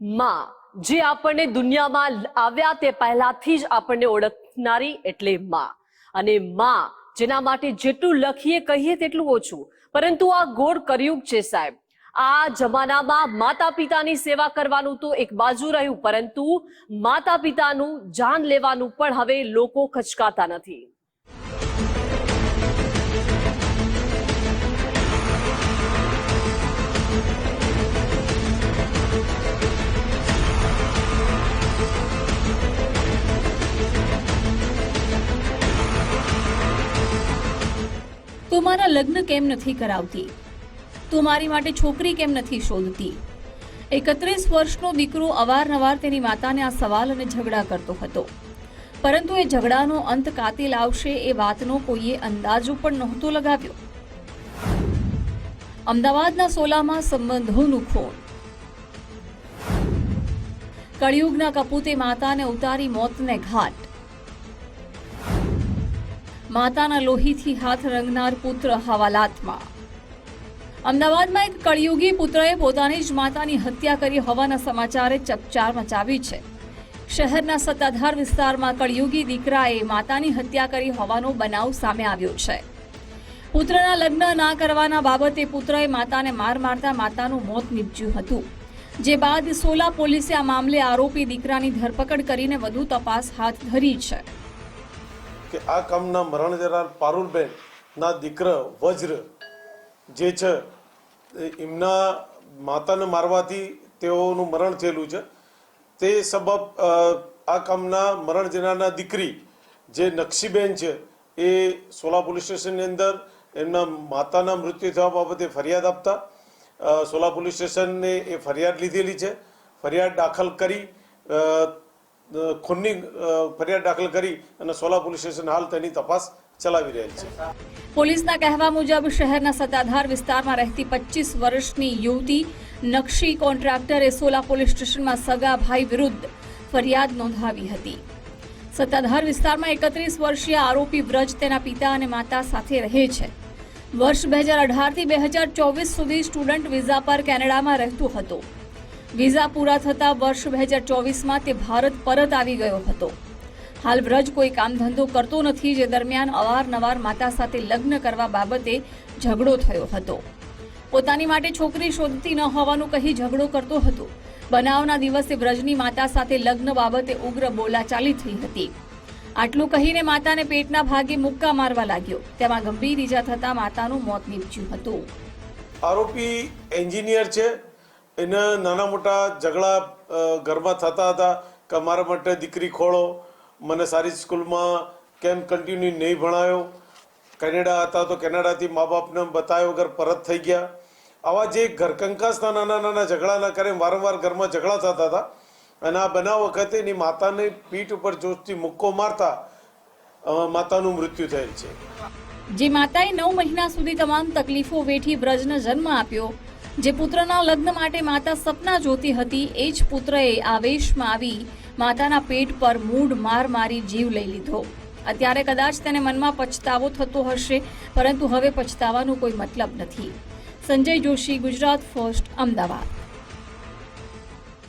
માં જે આપણને દુનિયામાં આવ્યા તે પહેલાથી જ આપણને ઓળખનારી એટલે માં, અને માં જેના માટે જેટલું લખીએ કહીએ તેટલું ઓછું, પરંતુ આ ગોળ કળિયુગ છે સાહેબ। આ જમાનામાં માતા પિતાની સેવા કરવાનું તો એક બાજુ રહ્યું, પરંતુ માતા પિતાનું જાન લેવાનું પણ હવે લોકો ખચકાતા નથી। તું મારા લગ્ન કેમ નથી કરાવતી? તું મારી માટે છોકરી કેમ નથી શોધતી? 31 વર્ષનો દીકરો અવારનવાર તેની માતાને આ સવાલ અને ઝઘડા કરતો હતો, પરંતુ એ ઝઘડાનો અંત કાતિલ આવશે એ વાતનો કોઈએ અંદાજો પણ નહોતો લગાવ્યો। અમદાવાદના સોલામાં સંબંધોનું ખૂન, કળિયુગના કપૂતે માતાને ઉતારી મોતને ઘાટ, માતાના લોહીથી હાથ રંગનાર પુત્ર હવાલાતમાં। અમદાવાદમાં એક કળિયુગી પુત્રએ પોતાની જ માતાની હત્યા કરી હોવાના સમાચારે ચકચાર મચાવી છે। શહેરના સત્તાધાર વિસ્તારમાં કળિયુગી દીકરાએ માતાની હત્યા કરી હોવાનો બનાવ સામે આવ્યો છે। પુત્રના લગ્ન ના કરવાના બાબતે પુત્રએ માતાને માર મારતા માતાનું મોત નીપજ્યું હતું, જે બાદ સોલા પોલીસે આ મામલે આરોપી દીકરાની ધરપકડ કરીને વધુ તપાસ હાથ ધરી છે। કે આ કામના મરણ જનાર પારુલબેન ના દીકરા વજ્ર જે છે એમના માતાને મારવાથી તેઓનું મરણ થયેલું છે। તે સબબ આ કામના મરણ જનારના દીકરી જે નકશીબેન છે એ સોલા પોલીસ સ્ટેશનની અંદર એમના માતાના મૃત્યુ થવા બાબતે ફરિયાદ આપતા સોલા પોલીસ સ્ટેશનને એ ફરિયાદ લીધેલી છે। ફરિયાદ દાખલ કરી ખૂનની ફરિયાદ દાખલ કરી અને સોલા પોલીસ સ્ટેશન હાલ તેની તપાસ ચલાવી રહેલ છે। પોલીસના કહેવા મુજબ શહેરના સત્તાધાર વિસ્તારમાં રહેતી 25 વર્ષની યુવતી નકશી કોન્ટ્રાક્ટરે સોલા પોલીસ સ્ટેશનમાં સગા ભાઈ વિરુદ્ધ ફરિયાદ નોંધાવી હતી। સત્તાધાર વિસ્તારમાં 31 વર્ષીય આરોપી વ્રજ તેના પિતા અને માતા સાથે રહે છે। વર્ષ 2018 થી 2024 સુધી સ્ટુડન્ટ વિઝા પર કેનેડામાં રહેતો હતો। વિઝા પૂરા થતા વર્ષ 2024માં તે ભારત પરત આવી ગયો હતો। હાલ વ્રજ કોઈ કામ ધંધો કરતો નથી, જે દરમિયાન અવારનવાર માતા સાથે લગ્ન કરવા બાબતે ઝઘડો થયો હતો। પોતાની માટે છોકરી શોધતી ન હોવાનું કહી ઝઘડો કરતો હતો। બનાવના દિવસે વ્રજની માતા સાથે લગ્ન બાબતે ઉગ્ર બોલાચાલી થઈ હતી। આટલું કહીને માતાને પેટના ભાગે મુક્કા મારવા લાગ્યો, તેમાં ગંભીર ઈજા થતા માતાનું મોત નીપજ્યું હતું। આરોપી એન્જિનિયર છે, એને નાના મોટા ઝઘડા ઘરમાં થતા હતા કે મારા માટે દીકરી ખોળો, મને સારી સ્કૂલમાં કેમ કન્ટિન્યુ નહીં ભણાયો, કેનેડા હતા તો કેનેડાથી મા બાપને બતાવ્યા વગર પરત થઈ ગયા। આવા જે ઘરકંકાસના નાના નાના ઝઘડાના કરે વારંવાર ઘરમાં ઝઘડા થતા હતા, અને આ બનાવ વખતે એની માતાને પીઠ ઉપર જોશથી મુક્કો મારતા માતાનું મૃત્યુ થયેલ છે। જે માતાએ 9 મહિના સુધી તમામ તકલીફો વેઠી વ્રજને જન્મ આપ્યો, જે પુત્રના લગ્ન માટે માતા સપના જોતી હતી, એ જ પુત્રએ આવેશમાં આવી માતાના પેટ પર મૂઢ માર મારી જીવ લઈ લીધો। અત્યારે કદાચ તેને મનમાં પછતાવો થતો હશે, પરંતુ હવે પછતાવાનો કોઈ મતલબ નથી। સંજય જોશી, ગુજરાત ફર્સ્ટ, અમદાવાદ।